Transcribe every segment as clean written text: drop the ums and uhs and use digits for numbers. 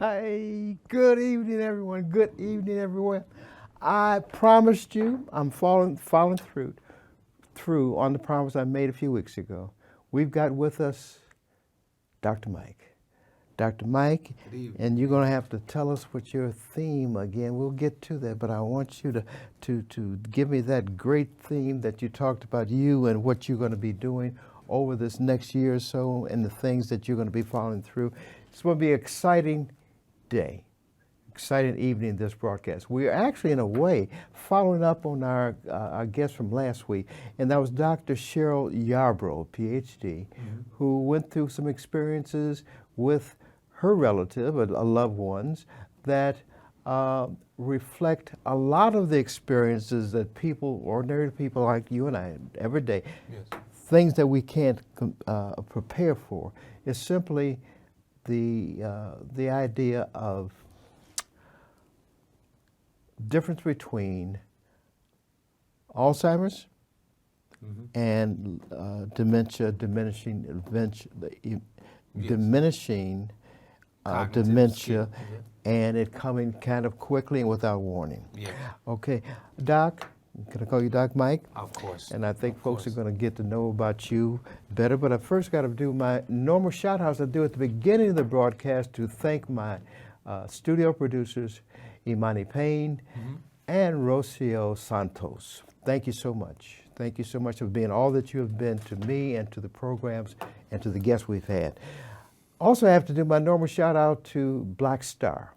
Hey, good evening, everyone. Good evening, everyone. I promised you I'm following through on the promise I made a few weeks ago. We've got with us Dr. Mike. Dr. Mike, Good evening. and you're going to have to tell us what your theme again. We'll get to that, but I want you to give me that great theme that you talked about, you and what you're going to be doing over this next year or so, and the things that you're going to be following through. It's going to be an exciting day, exciting evening, this broadcast. We are actually, in a way, following up on our guest from last week, and that was Dr. Cheryl Yarbrough, PhD, who went through some experiences with her relative, loved ones, that reflect a lot of the experiences that people, ordinary people like you and I, every day, Yes. things that we can't prepare for. Is simply the idea of difference between Alzheimer's and dementia, diminishing Cognitive dementia, skill, and it coming kind of quickly and without warning. Yeah. Okay, Doc, can I call you Doc Mike? Of course. And I think Of folks are course. going to get to know about you better. But I first got to do my normal shout outs I do at the beginning of the broadcast to thank my studio producers, Imani Payne and Rocio Santos. Thank you so much. Thank you so much for being all that you have been to me and to the programs and to the guests we've had. Also, I have to do my normal shout out to Black Star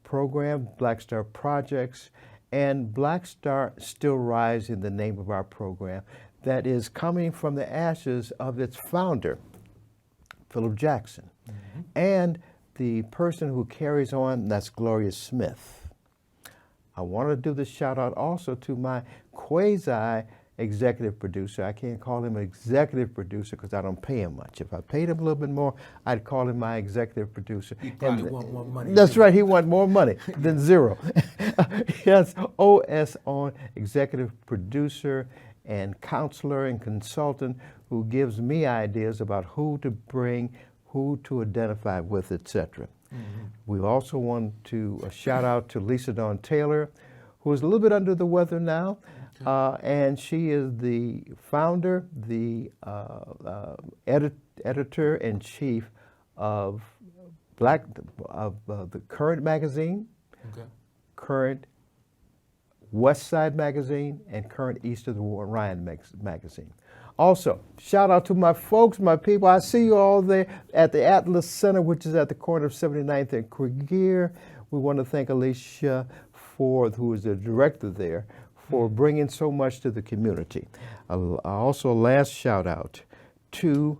program, Black Star projects, and Black Star Still Rise in the name of our program that is coming from the ashes of its founder, Philip Jackson, and the person who carries on, that's Gloria Smith. I want to do this shout out also to my quasi executive producer. I can't call him an executive producer because I don't pay him much. If I paid him a little bit more, I'd call him my executive producer. He probably want more money. That's too. right. He wants more money than zero. Yes, OS on executive producer and counselor and consultant who gives me ideas about who to bring, who to identify with, etc. We also want to shout out to Lisa Dawn Taylor, who is a little bit under the weather now, and she is the founder, the editor-in-chief of the Current magazine, Current West Side magazine, and Current East of the Orion magazine. Also, shout out to my folks, my people. I see you all there at the Atlas Center, which is at the corner of 79th and Cregier. We want to thank Alicia Ford, who is the director there, for bringing so much to the community. Also, last shout out to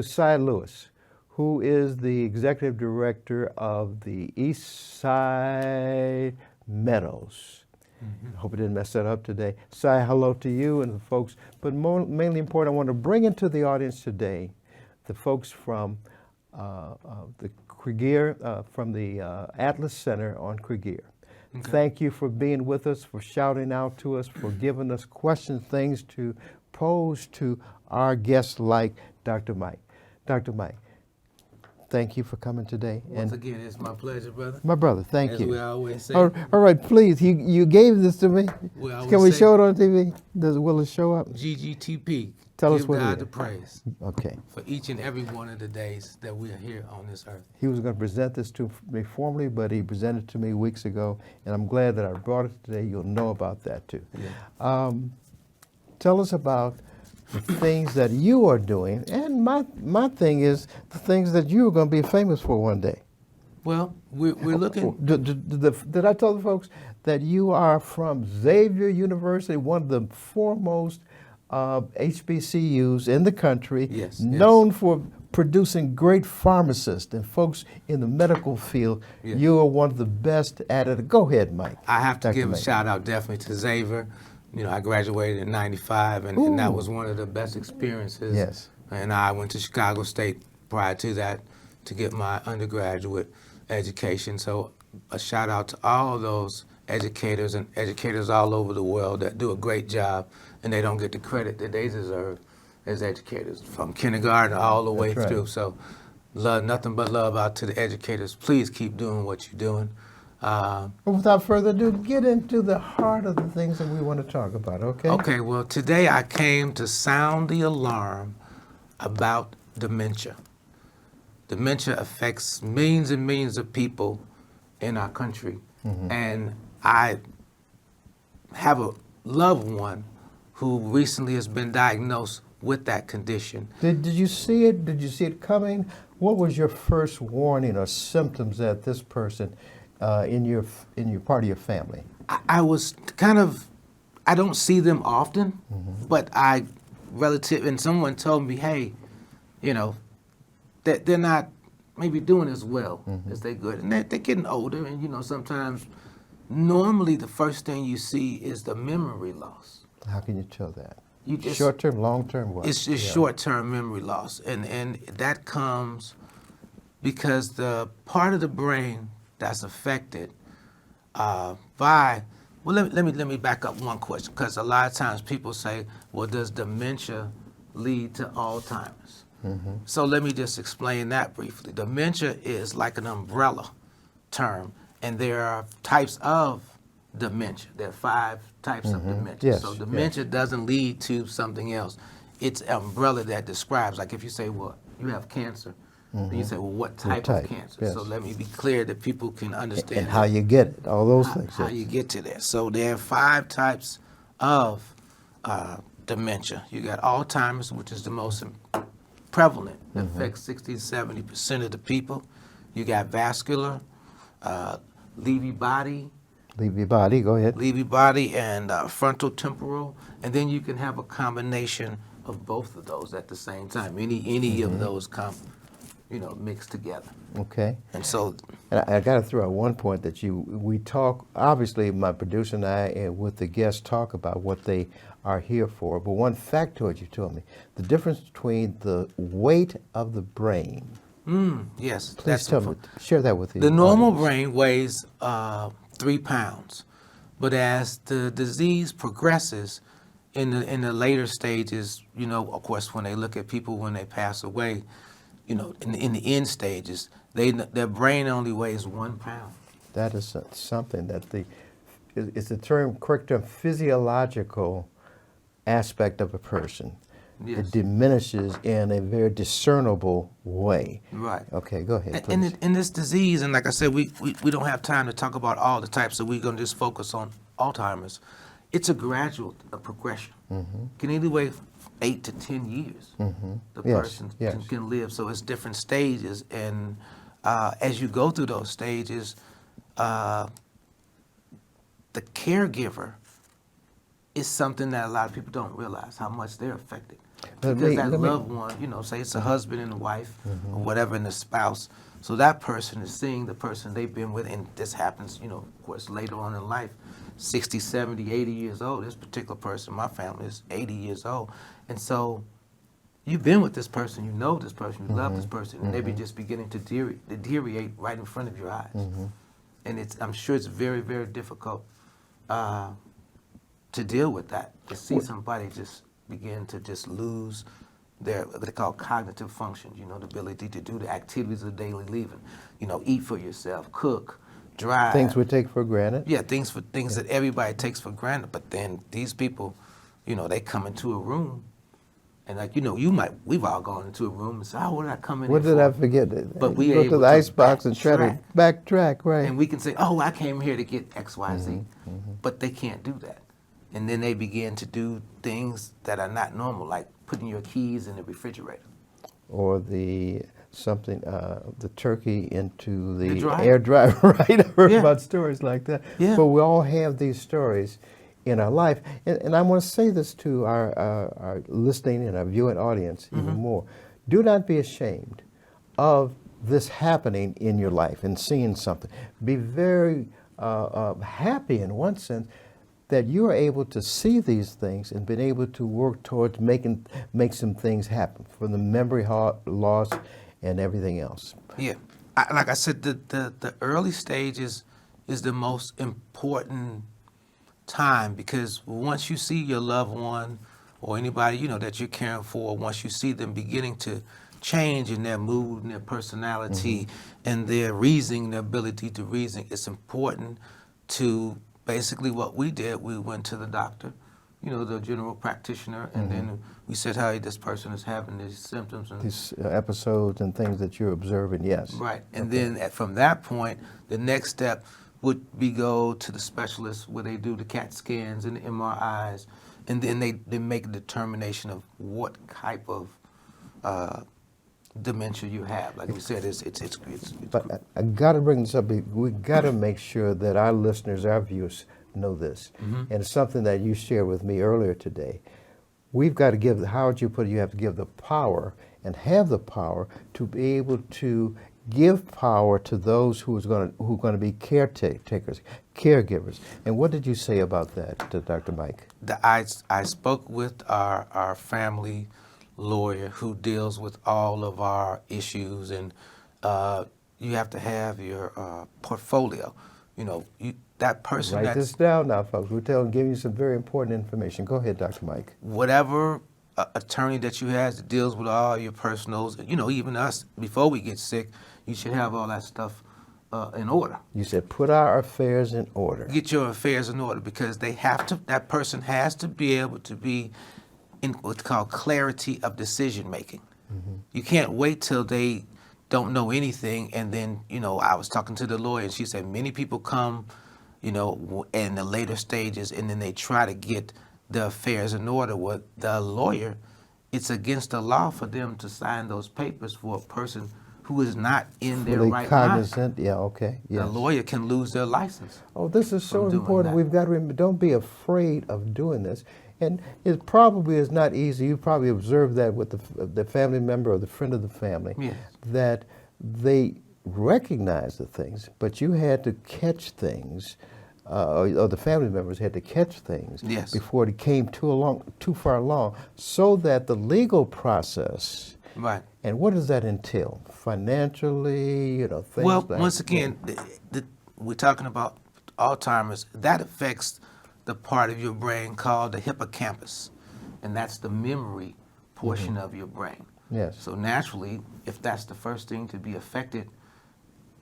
Cy Lewis, who is the executive director of the East Side Meadows. I hope I didn't mess that up today. Cy, hello to you and the folks. But mainly important, I want to bring into the audience today the folks from the Cregier, from the Atlas Center on Cregier. Thank you for being with us, for shouting out to us, for giving us questions, things to pose to our guests like Dr. Mike. Dr. Mike, thank you for coming today. Once again, it's my pleasure, brother. My brother, thank As you. we always say. All right, please. You gave this to me. We always Can we say- show it on TV? Will it show up? GGTP. Tell us Give what it God is. the praise Okay. for each and every one of the days that we are here on this earth. He was going to present this to me formally, but he presented it to me weeks ago, and I'm glad that I brought it today. You'll know about that too. Yeah. Tell us about the things that you are doing, and my thing is the things that you are going to be famous for one day. Well, we're looking. Did I tell the folks that you are from Xavier University, one of the foremost HBCUs in the country, Yes, known for producing great pharmacists and folks in the medical field? Yes. You are one of the best at it. Go ahead, Mike. I have to Dr. give a Mike. shout out definitely to Xavier. You know, I graduated in '95, and that Ooh. was one of the best experiences. Yes. And I went to Chicago State prior to that to get my undergraduate education. So a shout out to all those educators and educators all over the world that do a great job, and they don't get the credit that they deserve as educators from kindergarten all the way That's right. through. So love, nothing but love out to the educators. Please keep doing what you're doing. Well, without further ado, get into the heart of the things that we want to talk about, okay? Okay, well, today I came to sound the alarm about dementia. Dementia affects millions and millions of people in our country. And I have a loved one who recently has been diagnosed with that condition. Did you see it? Did you see it coming? What was your first warning or symptoms that this person in your part of your family? I was kind of, I don't see them often, but and someone told me, hey, you know, that they're not maybe doing as well as they could. And they're getting older, and, you know, sometimes, normally the first thing you see is the memory loss. How can you tell that? You just, short-term, long-term, what? It's just short-term memory loss. And that comes because the part of the brain that's affected by, well, let me back up one question, because a lot of times people say, well, does dementia lead to Alzheimer's? So let me just explain that briefly. Dementia is like an umbrella term, and there are types of dementia. There are 5 types of dementia. Yes, So dementia doesn't lead to something else. It's an umbrella that describes, like if you say, well, you have cancer, then you say, well, what type of cancer? yes. So let me be clear that people can understand And how you get it, all those things. how you get to there. So there are 5 types of dementia. You got Alzheimer's, which is the most prevalent, affects 60 to 70% of the people. You got vascular, Lewy body, Go ahead. Lewy body, and frontal temporal, and then you can have a combination of both of those at the same time. Any of those come, you know, mixed together. Okay. And so, And I got to throw out one point that we talk, obviously my producer and I and with the guests talk about what they are here for, but one factoid you told me, the difference between the weight of the brain. yes, Please that's tell me, share that with you. The normal brain weighs 3 pounds, but as the disease progresses in the later stages, you know, of course, when they look at people when they pass away, you know, in the end stages, their brain only weighs 1 pound. That is something that it's the correct term, physiological aspect of a person. Yes. It diminishes in a very discernible way. Right. Okay, go ahead, please. And in this disease, and like I said, we don't have time to talk about all the types, so we're going to just focus on Alzheimer's. It's a gradual progression. Can anyway 8 to 10 years the person can live. So it's different stages, and as you go through those stages, the caregiver is something that a lot of people don't realize how much they're affected. Because that loved one, you know, say it's a husband and a wife or whatever, and a spouse. So that person is seeing the person they've been with, and this happens, you know, of course, later on in life, 60, 70, 80 years old. This particular person, my family, is 80 years old. And so you've been with this person, you know this person, you love this person, and they be just beginning to deteriorate right in front of your eyes. And I'm sure it's very, very difficult to deal with that, to see somebody just begin to just lose their, what they call cognitive functions, you know, the ability to do the activities of daily living, you know, eat for yourself, cook, drive. Things we take for granted. Yeah, things that everybody takes for granted, but then these people, you know, they come into a room, and like, you know, we've all gone into a room and said, oh, what did I come in What here did for? I forget? But we go able to the ice box and try to backtrack, right? And we can say, oh, I came here to get X, Y, Z. But they can't do that. And then they begin to do things that are not normal, like putting your keys in the refrigerator. Or the turkey into the dryer. air dryer, right? I heard Yeah. about stories like that. Yeah. But we all have these stories in our life. And I want to say this to our listening and our viewing audience even more. Do not be ashamed of this happening in your life and seeing something. Be very happy in one sense that you are able to see these things and been able to work towards make some things happen for the memory loss and everything else. Yeah, like I said, the early stages is the most important time, because once you see your loved one or anybody, you know, that you're caring for, once you see them beginning to change in their mood and their personality and their reasoning, their ability to reason, it's important to basically what we did. We went to the doctor, the general practitioner, and then we said, hey, this person is having these symptoms. And These episodes and things that you're observing, yes. right. And then from that point, the next step would be go to the specialist where they do the CAT scans and the MRIs, and then they make a determination of what type of dementia you have. Like we said, it's But I got to bring this up. We got to make sure that our listeners, our viewers, know this. And it's something that you shared with me earlier today. We've got to give, how would you put it, you have to give the power and have the power to be able to give power to those who are going to be caretakers, caregivers. And what did you say about that, Dr. Mike? I spoke with our family lawyer who deals with all of our issues, and you have to have your portfolio. That person. Write this down now, folks. We're giving you some very important information. Go ahead, Dr. Mike. Whatever attorney that you have that deals with all your personals, even us, before we get sick, you should have all that stuff in order. You said put our affairs in order. Get your affairs in order, because that person has to be able to be in what's called clarity of decision making. You can't wait till they don't know anything, and then, I was talking to the lawyer, and she said many people come, in the later stages, and then they try to get the affairs in order with the lawyer. It's against the law for them to sign those papers for a person who is not in their right cognizant, mind. Yeah, okay. Yes. The lawyer can lose their license. Oh, this is so doing important. that. We've got to remember, don't be afraid of doing this. And it probably is not easy. You probably observed that with the family member or the friend of the family, Yes. that they recognize the things, but you had to catch things, or the family members had to catch things Yes. before it came too far along, so that the legal process. Right. And what does that entail financially? Things Well, like once again, we're talking about Alzheimer's. That affects the part of your brain called the hippocampus, and that's the memory portion of your brain. Yes. So naturally, if that's the first thing to be affected,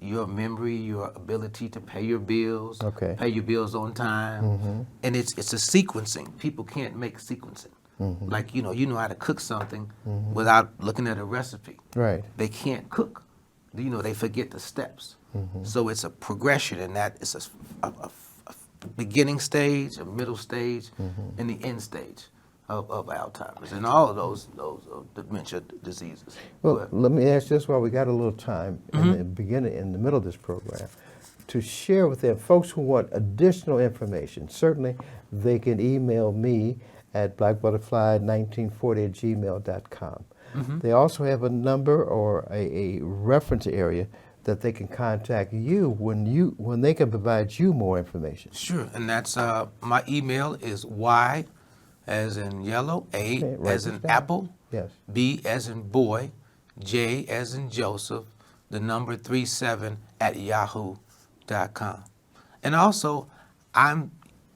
your memory, your ability to pay your bills, Okay. pay your bills on time, and it's a sequencing. People can't make sequencing. Like you know how to cook something without looking at a recipe. Right. They can't cook. They forget the steps. So it's a progression, and that is a beginning stage, a middle stage, and the end stage of Alzheimer's, and all of those dementia diseases. Well, let me ask just while we got a little time in the beginning, in the middle of this program, to share with them, folks who want additional information. Certainly, they can email me at blackbutterfly1940@gmail.com. They also have a number or a reference area that they can contact you when they can provide you more information. Sure, and that's my email is Y as in yellow, A Okay, write as this in down. apple, Yes. B as in boy, J as in Joseph, the number 37 at yahoo.com. And also,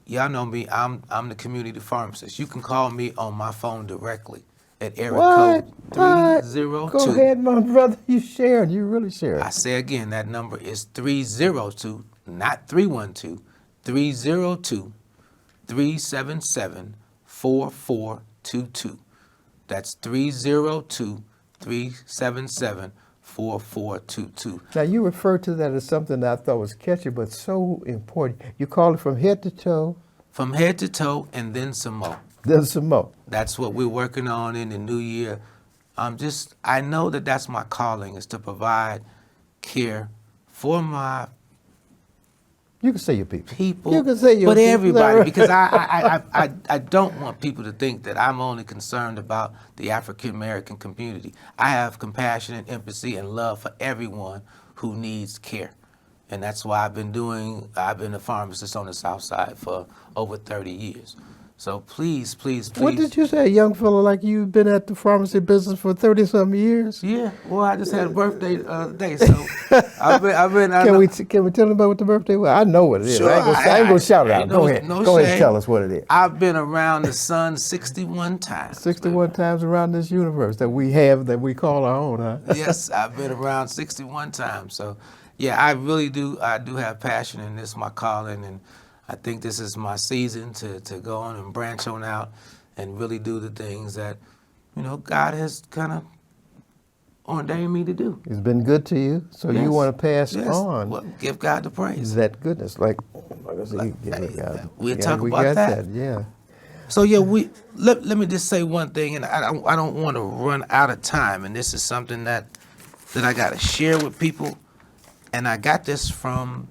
y'all know me, I'm the community pharmacist. You can call me on my phone directly at area What? code What? 302. Go ahead, my brother. You sharing. You really sharing. I say again, that number is 302, not 312, 302 377 4422. That's 302 377 4422. Now, you referred to that as something that I thought was catchy, but so important. You call it from head to toe, From head to toe, and then some more. then some more. That's what we're working on in the new year. I know that that's my calling, is to provide care for my You can say your people. people, You can say your but people. everybody, because I don't want people to think that I'm only concerned about the African American community. I have compassion and empathy and love for everyone who needs care, and that's why I've been a pharmacist on the South Side for over 30 years. So please, please, What please. did you say, a young fellow like you've been at the pharmacy business for 30-something years? Yeah, well, I just had a birthday the other day, so I've been. I Can know, we tell them about what the birthday was? I know what it is. sure, I ain't gonna shout it out. ain't Go ahead. no Go ahead and shame. tell us what it is. I've been around the sun 61 times. 61 times around this universe that we have that we call our own, huh? Yes, I've been around 61 times. So, yeah, I really do. I do have passion, and this is my calling, and I think this is my season to go on and branch on out and really do the things that, God has kind of ordained me to do. It's been good to you, so Yes, you want to pass yes. on Well, give God the praise. that goodness. Like I said, We'll yeah, talk we about got that. Yeah. So yeah, let me just say one thing, and I don't want to run out of time, and this is something that I got to share with people, and I got this from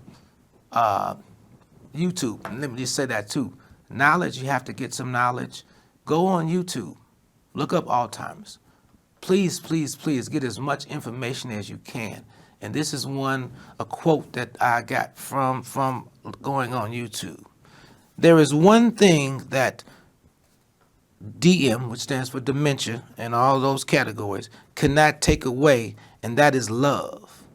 YouTube. And let me just say that too. Knowledge, you have to get some knowledge. Go on YouTube, look up Alzheimer's. Please, please, please get as much information as you can. And this is a quote that I got from going on YouTube. There is one thing that DM, which stands for dementia, and all those categories, cannot take away, and that is love.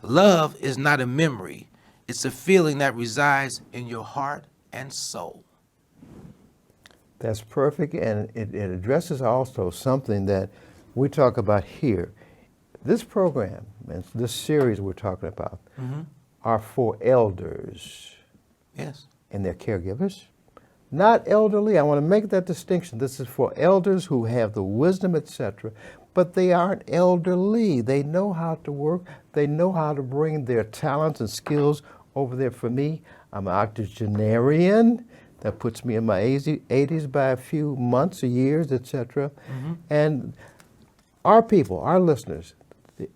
Love is not a memory. It's a feeling that resides in your heart and soul. That's perfect, and it addresses also something that we talk about here. This program and this series we're talking about are for elders Yes. and their caregivers. Not elderly. I want to make that distinction. This is for elders who have the wisdom, etc., but they aren't elderly. They know how to work. They know how to bring their talents and skills over there. For me, I'm an octogenarian. That puts me in my 80s by a few months or years, etc. And our people, our listeners,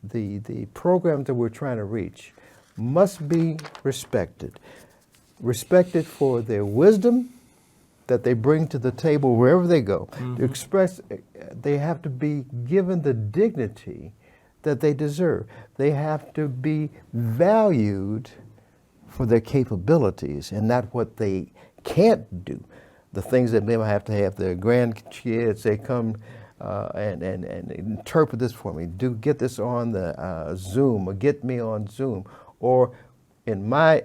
the programs that we're trying to reach must be respected. Respected for their wisdom that they bring to the table wherever they go. To express, they have to be given the dignity that they deserve. They have to be valued for their capabilities and not what they can't do. The things that they might have to have their grandkids, they come and interpret this for me. Get this on the Zoom, or get me on Zoom. Or in my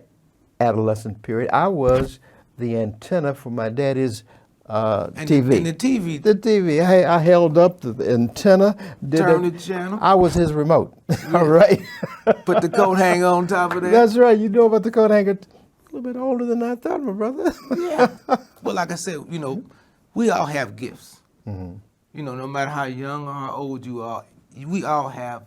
adolescent period, I was the antenna for my daddy's TV. And the TV. The TV. I held up the antenna. Turn the channel. I was his remote. All right. Put the coat hanger on top of that. That's right. You know about the coat hanger. A little bit older than I thought, my brother. Yeah. Well, like I said, we all have gifts. No matter how young or how old you are, we all have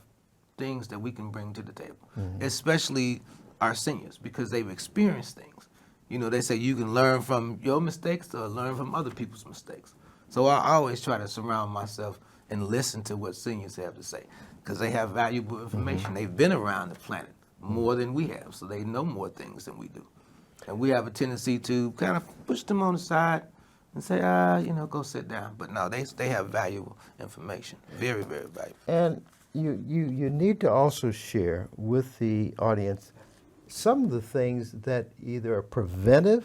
things that we can bring to the table, especially our seniors, because they've experienced things. They say you can learn from your mistakes or learn from other people's mistakes. So I always try to surround myself and listen to what seniors have to say, because they have valuable information. They've been around the planet more than we have, so they know more things than we do. And we have a tendency to kind of push them on the side and say, go sit down. But no, they have valuable information, very, very valuable. And you need to also share with the audience some of the things that either are preventive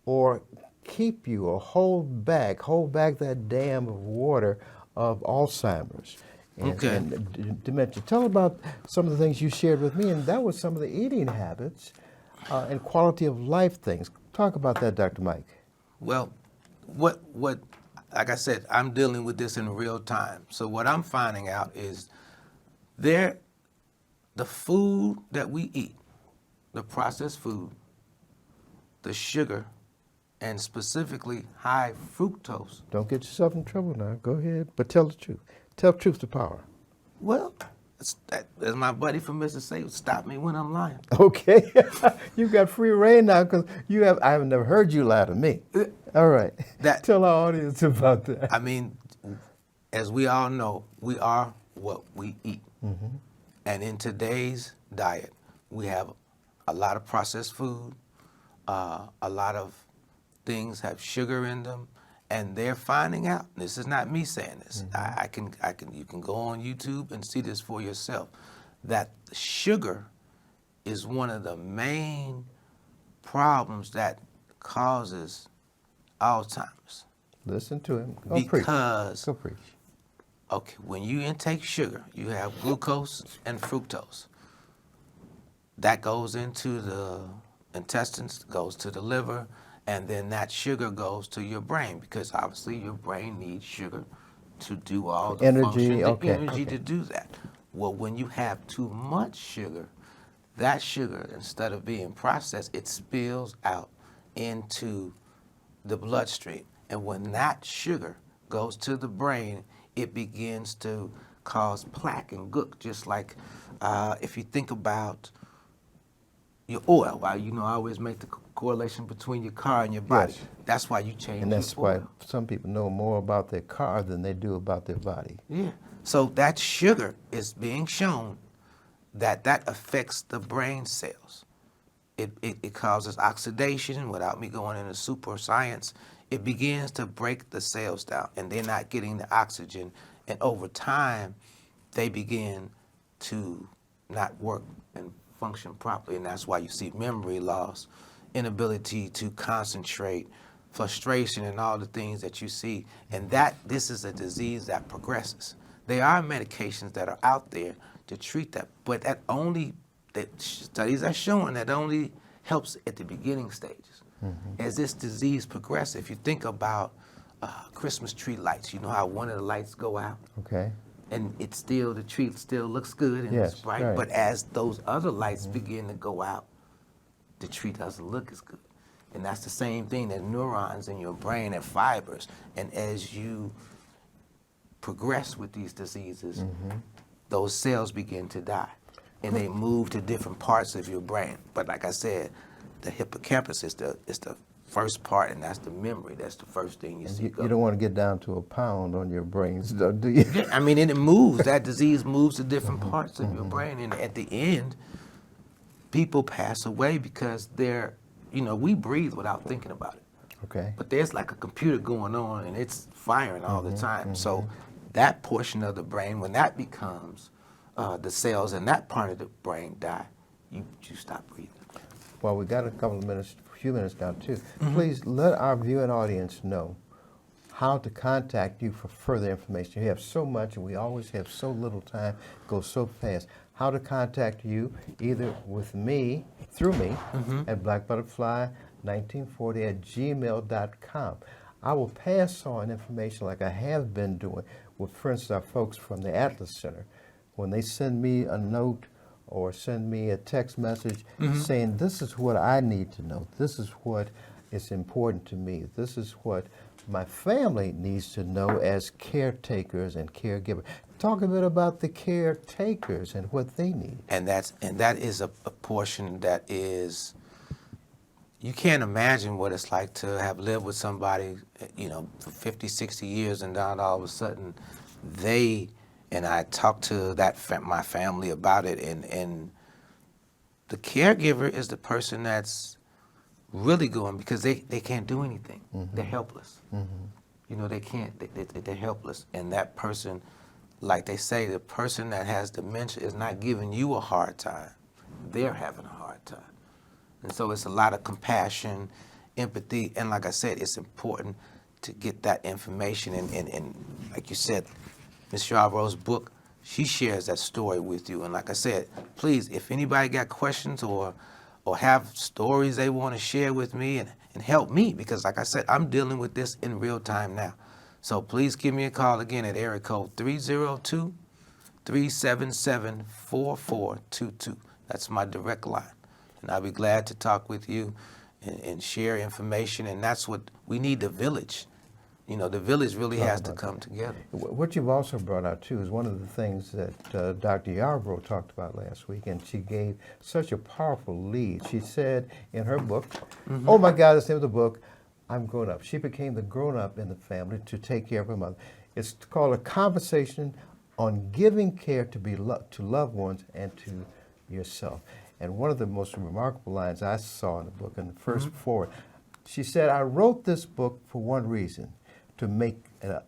or keep you or hold back that dam of water of Alzheimer's and dementia. Tell about some of the things you shared with me, and that was some of the eating habits and quality of life things. Talk about that, Dr. Mike. Well, what like I said, I'm dealing with this in real time. So what I'm finding out is the food that we eat, the processed food, the sugar, and specifically high fructose. Don't get yourself in trouble now. Go ahead, but tell the truth. Tell truth to power. Well, as my buddy from Mississippi, stop me when I'm lying. Okay, you got free reign now because I have never heard you lie to me. All right, tell our audience about that. I mean, as we all know, we are what we eat. And in today's diet, we have a lot of processed food, a lot of things have sugar in them, and they're finding out. This is not me saying this. You can go on YouTube and see this for yourself. That sugar is one of the main problems that causes Alzheimer's. Listen to him. Go preach. Because, Go preach. okay, when you intake sugar, you have glucose and fructose. That goes into the intestines, goes to the liver, and then that sugar goes to your brain because obviously your brain needs sugar to do all the Energy, function, the okay, energy okay. to do that. Well, when you have too much sugar, that sugar, instead of being processed, it spills out into the bloodstream. And when that sugar goes to the brain, it begins to cause plaque and gook, just like if you think about your oil. Why I always make the correlation between your car and your body. Yes. That's why you change And that's your why oil. some people know more about their car than they do about their body. Yeah. So that sugar is being shown that affects the brain cells. It causes oxidation. Without me going into super science, it begins to break the cells down, and they're not getting the oxygen. And over time, they begin to not work and function properly, and that's why you see memory loss, inability to concentrate, frustration, and all the things that you see. And this is a disease that progresses. There are medications that are out there to treat that, but that studies are showing that only helps at the beginning stages. As this disease progresses, if you think about Christmas tree lights, you know how one of the lights go out, Okay? and the tree still looks good and Yes, it's bright. right. But as those other lights begin to go out, the tree doesn't look as good. And that's the same thing, that neurons in your brain and fibers. And as you progress with these diseases, those cells begin to die. And they move to different parts of your brain. But like I said, the hippocampus is the first part, and that's the memory. That's the first thing you see You, go. you don't want to get down to a pound on your brains, though, do you? Yeah, I mean, and it moves. That disease moves to different parts of your brain, and at the end, people pass away because we breathe without thinking about it. Okay. But there's like a computer going on, and it's firing all the time. So that portion of the brain, when that becomes the cells in that part of the brain die, you stop breathing. Well, we got a few minutes now too. Please let our viewing audience know how to contact you for further information. You have so much, and we always have so little time. It goes so fast. How to contact you, either with me, through me, at blackbutterfly1940@gmail.com. I will pass on information like I have been doing with, for instance, our folks from the Atlas Center. When they send me a note or send me a text message saying, this is what I need to know, this is what is important to me, this is what my family needs to know as caretakers and caregivers. Talk a bit about the caretakers and what they need. And that is a portion that is, you can't imagine what it's like to have lived with somebody, for 50, 60 years, and then all of a sudden and I talked to my family about it, and the caregiver is the person that's really going, because they can't do anything. They're helpless. They can't, they're helpless. And that person, like they say, the person that has dementia is not giving you a hard time. They're having a hard time. And so it's a lot of compassion, empathy, and like I said, it's important to get that information. And like you said, Ms. Yarbrough's book, she shares that story with you. And like I said, please, if anybody got questions or have stories they want to share with me and help me, because like I said, I'm dealing with this in real time now. So please give me a call again at area code 302-377-4422. That's my direct line. And I'll be glad to talk with you and share information. And that's what we need, the village. The village really has to come together. What you've also brought out, too, is one of the things that Dr. Yarbrough talked about last week, and she gave such a powerful lead. She said in her book, oh my God, that's the name of the book, I'm Grown Up. She became the grown-up in the family to take care of her mother. It's called A Conversation on Giving Care to Loved Ones and to Yourself. And one of the most remarkable lines I saw in the book, in the first forward, she said, I wrote this book for one reason, to make a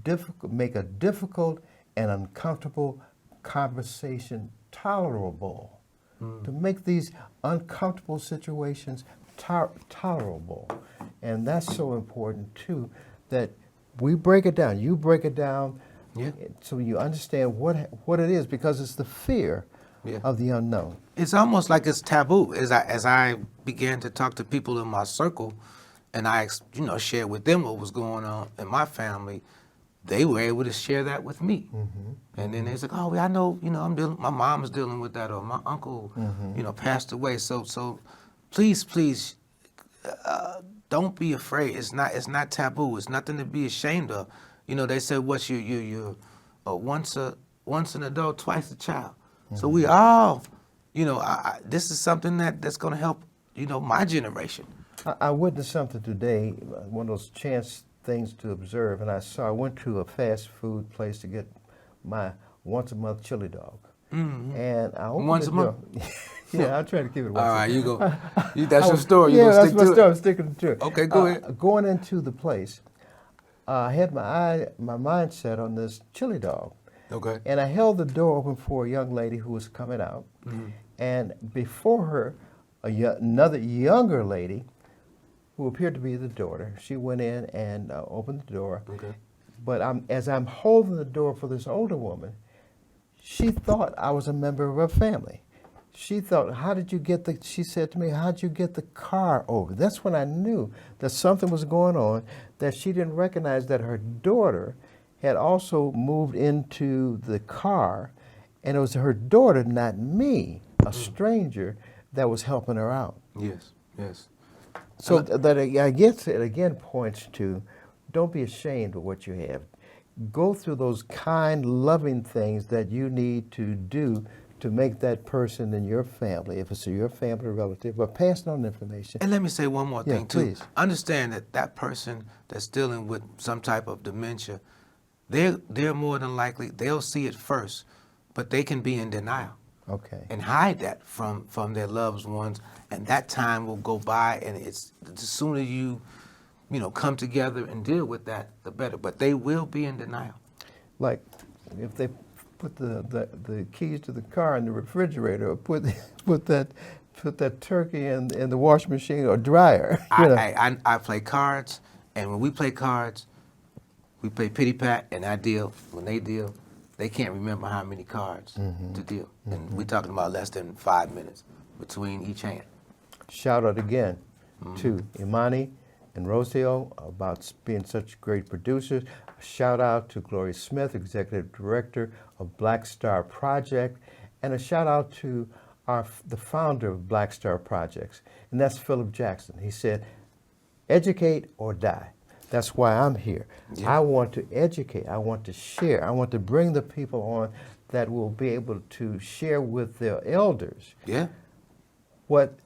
difficult and uncomfortable conversation tolerable, to make these uncomfortable situations tolerable. And that's so important too, that we break it down. You break it down, Yeah. so you understand what it is, because it's the fear of the unknown. It's almost like it's taboo. As I began to talk to people in my circle, and I share with them what was going on in my family, they were able to share that with me. And then they said, "Oh, I know, my mom is dealing with that, or my uncle, passed away." So please, don't be afraid. It's not taboo. It's nothing to be ashamed of. They said, "What's you're once an adult, twice a child." So we all, this is something that's going to help, my generation. I witnessed something today, one of those chance things to observe, and I went to a fast food place to get my once a month chili dog. And I opened Once the a month? door. Yeah, I'll try to keep it once All a right, month. that's your story. Yeah, You're that's going my to stick to story. it. I'm sticking to it. Okay, go ahead. Going into the place, I had my mindset on this chili dog. Okay. And I held the door open for a young lady who was coming out. And before her, another younger lady who appeared to be the daughter, she went in and opened the door. Okay. But as I'm holding the door for this older woman, she thought I was a member of her family. She thought, she said to me, "How'd you get the car over?" That's when I knew that something was going on, that she didn't recognize that her daughter had also moved into the car, and it was her daughter, not me, a stranger, that was helping her out. Yes. So that, I guess, it again points to, don't be ashamed of what you have. Go through those kind, loving things that you need to do to make that person in your family, if it's your family or relative, but pass on information. And let me say one more thing, too. Please. Understand that person that's dealing with some type of dementia, they're more than likely, they'll see it first, but they can be in denial. Okay. And hide that from their loved ones, and that time will go by, and it's the sooner you come together and deal with that, the better. But they will be in denial. Like if they put the keys to the car in the refrigerator, or put that turkey in the washing machine or dryer. I play cards, and when we play cards, we play pity pat, and I deal. When they deal, they can't remember how many cards to deal. And we're talking about less than 5 minutes between each hand. Shout out again to Imani and Rocio about being such great producers. A shout out to Gloria Smith, Executive Director of Black Star Project, and a shout out to the founder of Black Star Projects, and that's Philip Jackson. He said, "Educate or die." That's why I'm here. Yeah. I want to educate. I want to share. I want to bring the people on that will be able to share with their elders what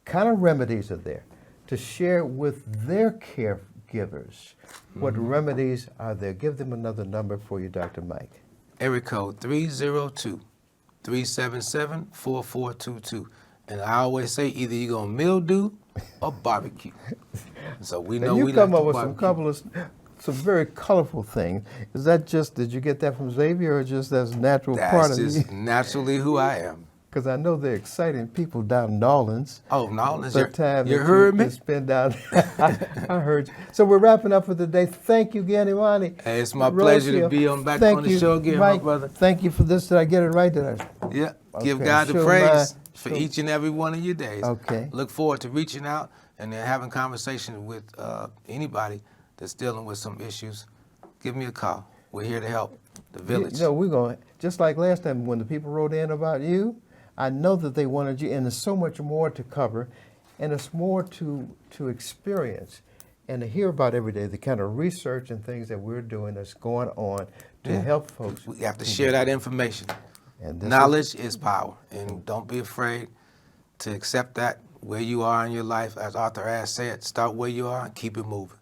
kind of remedies are there, to share with their caregivers what remedies are there. Give them another number for you, Dr. Mike. Area code 302-377-4422. And I always say either you're going to mildew or barbecue. So we know we come like up with barbecue. some very colorful things. Is that did you get that from Xavier, or just that's natural part of you? That's just naturally who I am. Because I know they're exciting people down in New Orleans. Oh, New Orleans, you heard me? Spend down. I heard you. So we're wrapping up for the day. Thank you again, Imani. Hey, it's my pleasure to be back on the show again, Mike, my brother. Thank you for this. Did I get it right? Yeah. Okay. Give God the praise for each and every one of your days. Okay. Look forward to reaching out and then having conversations with anybody that's dealing with some issues. Give me a call. We're here to help the village. We're going, just like last time when the people wrote in about you, I know that they wanted you, and there's so much more to cover, and it's more to experience and to hear about every day, the kind of research and things that we're doing that's going on to help folks. We have to share that information. And knowledge is power, and don't be afraid to accept that where you are in your life. As Arthur Ashe said, start where you are and keep it moving.